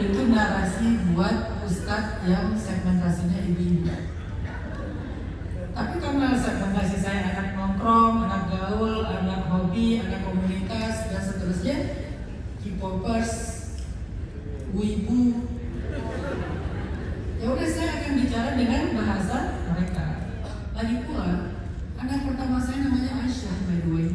itu narasi buat ustadz yang segmentasinya ibu-ibu. Tapi karena segmentasi saya anak nongkrong, anak gaul, anak hobi, anak komunitas, dan seterusnya, K-popers, wibu, ya udah saya akan bicara dengan bahasa mereka. Lagi pula, anak pertama saya namanya Aisyah, by the way.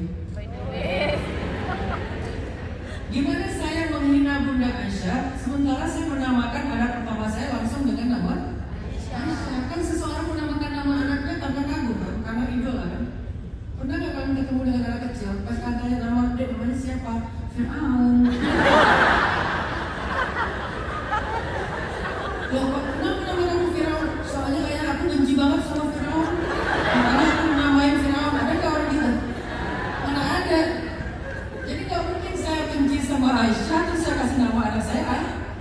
Gimana saya menghina Bunda Aisyah, sementara saya menamakan anak pertama saya langsung dengan nama Aisyah. Kan seseorang menamakan nama anaknya karena kagum kan, karena idola kan. Pernah nggak kalian ketemu dengan anak kecil, pas katanya nama dia namanya siapa? Fir'aun. Loh, kenapa nama kamu Fir'aun? Soalnya kayak aku benci banget sama Fir'aun. Makanya aku namain Fir'aun. Ada nggak orang gitu? Mana ada? Jadi nggak mungkin saya benci sama Aisyah terus saya kasih nama anak saya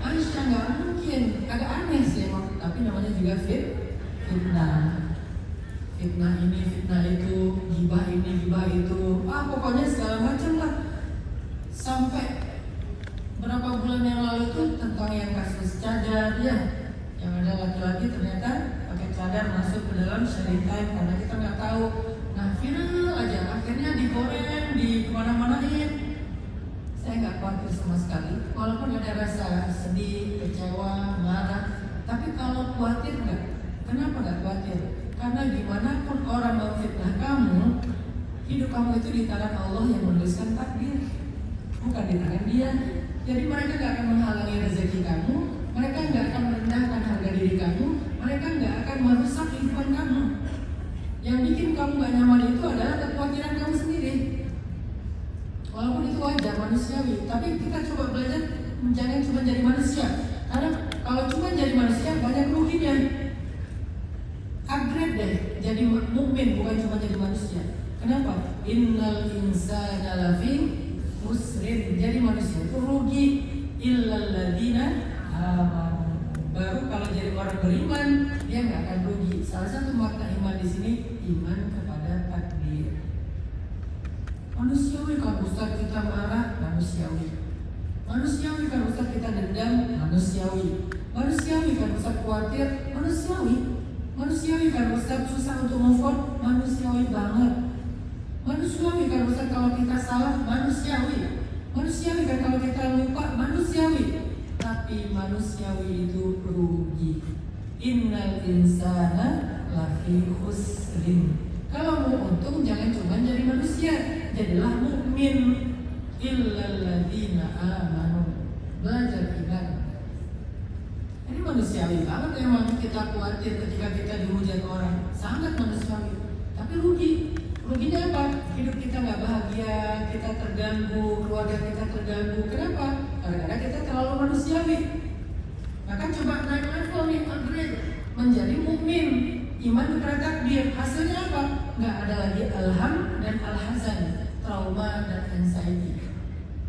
Aisyah, nggak mungkin. Agak aneh sih emang. Tapi namanya juga fitnah. Fitnah ini, fitnah itu, gibah ini, gibah itu. Pokoknya segala macam lah. Sampai berapa bulan yang lalu tuh tentang yang kasus cadar ya, yang ada laki-laki ternyata pakai cadar masuk ke dalam sharing time karena kita nggak tahu. Nah viral aja, akhirnya digoreng, di kemana-manain. Saya nggak khawatir sama sekali, walaupun ada rasa sedih, kecewa, marah. Tapi kalau khawatir nggak? Kenapa nggak khawatir? Karena gimana pun orang memfitnah kamu, hidup kamu itu di tangan Allah yang menuliskan takdir, bukan di tangan dia. Jadi mereka nggak akan menghalangi rezeki kamu, mereka nggak akan merendahkan harga diri kamu, mereka nggak akan merusak kehidupan kamu. Yang bikin kamu nggak nyaman itu adalah kekhawatiran kamu sendiri. Walaupun itu wajar, manusiawi, tapi kita coba belajar jangan cuma jadi manusia. Karena kalau cuma jadi manusia banyak ruginya. Upgrade deh, jadi mukmin bukan cuma jadi manusia. Kenapa? Innal insana lafi khusrin. Jadi manusia itu rugi illal ladzina amanu. Baru kalau jadi orang beriman dia nggak akan rugi. Salah satu makna iman di sini iman kepada takdir. Manusiawi kan Ustaz kita marah, manusiawi. Manusiawi kan Ustaz kita dendam, manusiawi. Manusiawi kan Ustaz khawatir, manusiawi. Manusiawi kan Ustaz susah untuk move on, manusiawi banget. Manusiawi kan Ustaz kalau kita salah, manusiawi. Manusiawi kan kalau kita lupa, manusiawi. Tapi manusiawi itu rugi. Innal insana lafi khusrin. Kalau mau untung jangan cuma jadi manusia, jadilah mukmin. Illal ladzina amanu. Belajar iman. Ini manusiawi banget emang kita khawatir ketika kita dihujat orang, sangat manusiawi. Tapi rugi. Ruginya apa? Hidup kita nggak bahagia, kita terganggu, keluarga kita terganggu. Kenapa? Karena kita terlalu manusiawi. Maka coba naik level nih, upgrade menjadi mukmin, iman kepada takdir. Hasilnya apa? Nggak ada lagi alham dan alhazan, trauma dan anxiety.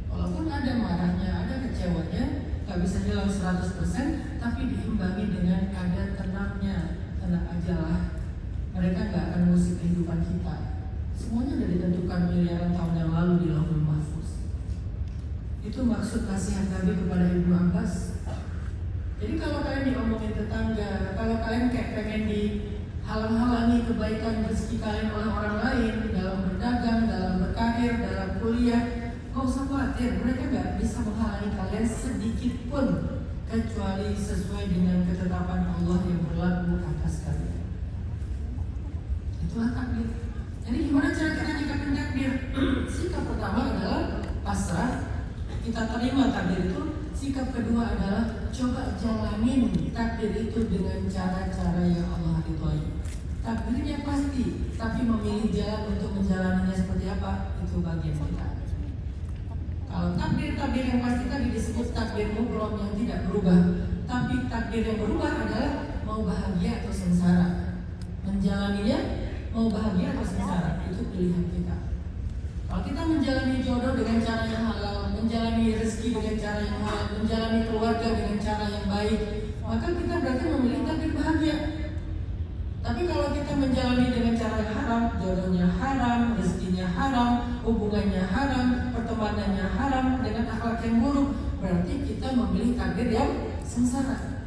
Walaupun ada marahnya, ada kecewanya, nggak bisa hilang 100%, tapi diimbangi dengan kadar tenangnya. Tenang aja lah, mereka nggak akan mengusik kehidupan kita. Semuanya sudah ditentukan miliaran tahun yang lalu di Lauhul Mahfuz. Itu maksud nasihat Nabi kepada Ibnu Abbas. Jadi kalau kalian diomongin tetangga, kalau kalian kayak pengen dihalang-halangi kebaikan rezeki kalian oleh orang lain dalam berdagang, dalam berkarir, dalam kuliah, gak usah khawatir, mereka gak bisa menghalangi kalian sedikit pun kecuali sesuai dengan ketetapan Allah yang berlaku atas kalian. Itulah takdir. Jadi gimana cara kita nyikapin takdir? Sikap pertama adalah pasrah, kita terima takdir itu. Sikap kedua adalah coba jalanin takdir itu dengan cara-cara yang Allah ridhoi. Takdirnya pasti, tapi memilih jalan untuk menjalaninya seperti apa, itu bagian kita. Kalau takdir yang pasti tadi disebut takdir mubrom yang tidak berubah. Tapi takdir yang berubah adalah mau bahagia atau sengsara. Menjalaninya mau bahagia atau sengsara, itu pilihan kita. Kalau kita menjalani jodoh dengan cara yang halal, menjalani rezeki dengan cara yang halal, menjalani keluarga dengan cara yang baik, maka kita berarti memilih takdir bahagia. Tapi kalau kita menjalani dengan cara yang haram, jodohnya haram, rezekinya haram, hubungannya haram, pertemanannya haram, dengan akhlak yang buruk, berarti kita memilih takdir yang sengsara.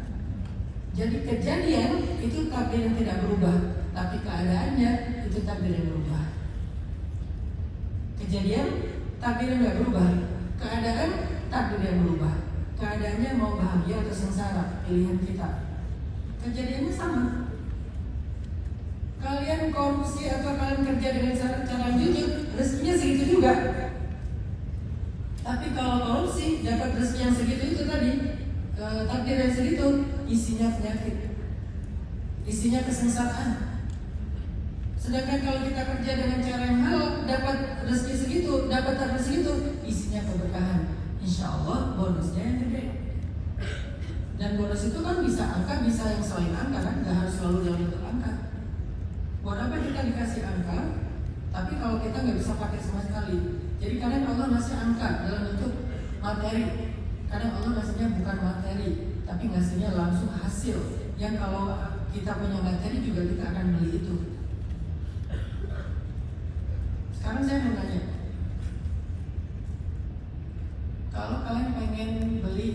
Jadi kejadian itu takdir yang tidak berubah, tapi keadaannya itu takdir yang berubah. Kejadian takdir yang tidak berubah, keadaan takdir yang berubah. Keadaannya mau bahagia atau sengsara, pilihan kita. Kejadiannya sama. Kalian korupsi atau kalian kerja dengan cara jujur, rezekinya segitu juga. Tapi kalau korupsi dapat rezeki yang segitu itu tadi, takdir yang segitu, isinya penyakit, isinya kesengsaraan. Sedangkan kalau kita kerja dengan cara yang halal, dapat rezeki segitu, dapat takdir segitu, isinya keberkahan. Insya Allah bonusnya yang gede. Dan bonus itu kan bisa angka, bisa yang selain angka kan, nggak harus selalu dalam bentuk angka. Buat apa kita dikasih angka, tapi kalau kita nggak bisa pakai sama sekali. Jadi kadang Allah ngasih angka dalam bentuk materi, kadang Allah ngasihnya bukan materi, tapi ngasihnya langsung hasil. Yang kalau kita punya materi juga kita akan beli itu. Sekarang saya mau nanya, kalau kalian pengen beli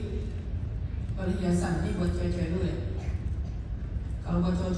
perhiasan, ini buat cewek-cewek dulu ya. Kalau buat cowok